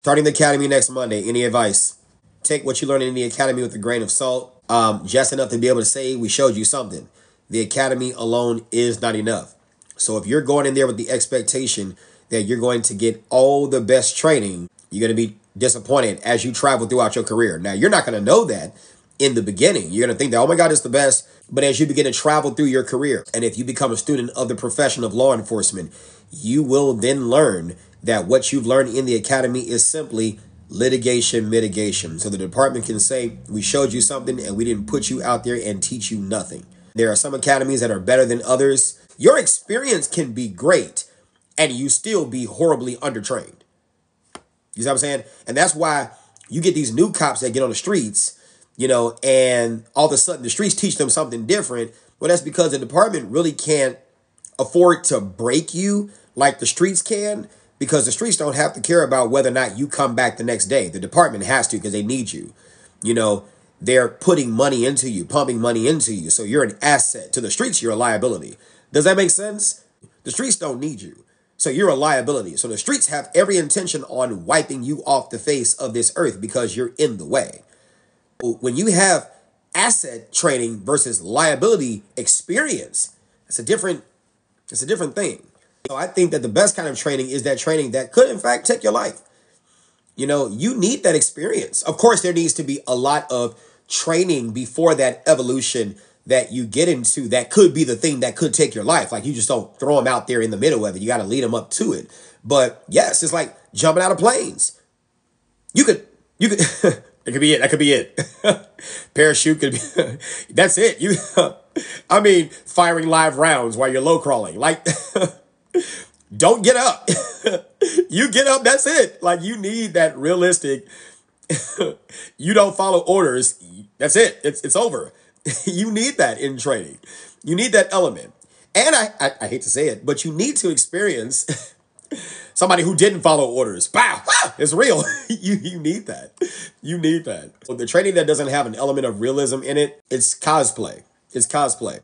Starting the academy next Monday. Any advice? Take what you learned in the academy with a grain of salt. Just enough to be able to say we showed you something. The academy alone is not enough. So if you're going in there with the expectation that you're going to get all the best training, you're going to be disappointed as you travel throughout your career. Now, you're not going to know that in the beginning. You're going to think that, oh my God, it's the best. But as you begin to travel through your career, and if you become a student of the profession of law enforcement, you will then learn that what you've learned in the academy is simply litigation mitigation. So the department can say, we showed you something and we didn't put you out there and teach you nothing. There are some academies that are better than others. Your experience can be great and you still be horribly undertrained. You see what I'm saying? And that's why you get these new cops that get on the streets, and all of a sudden the streets teach them something different. Well, that's because the department really can't afford to break you like the streets can, because the streets don't have to care about whether or not you come back the next day. The department has to because they need you. They're putting money into you, pumping money into you. So you're an asset. To the streets, you're a liability. Does that make sense? The streets don't need you. So you're a liability. So the streets have every intention on wiping you off the face of this earth because you're in the way. When you have asset training versus liability experience, it's a different thing. So I think that the best kind of training is that training that could, in fact, take your life. You need that experience. Of course, there needs to be a lot of training before that evolution that you get into that could be the thing that could take your life. Like, you just don't throw them out there in the middle of it. You got to lead them up to it. But yes, it's like jumping out of planes. You could, it could be it. That could be it. Parachute could be, that's it. Firing live rounds while you're low crawling. Like, don't get up. You get up, that's it. Like, you need that realistic, you don't follow orders, that's it. It's over. You need that in training. You need that element. And I hate to say it, but you need to experience somebody who didn't follow orders. Wow, it's real. You need that. You need that. So the training that doesn't have an element of realism in it, it's cosplay. It's cosplay.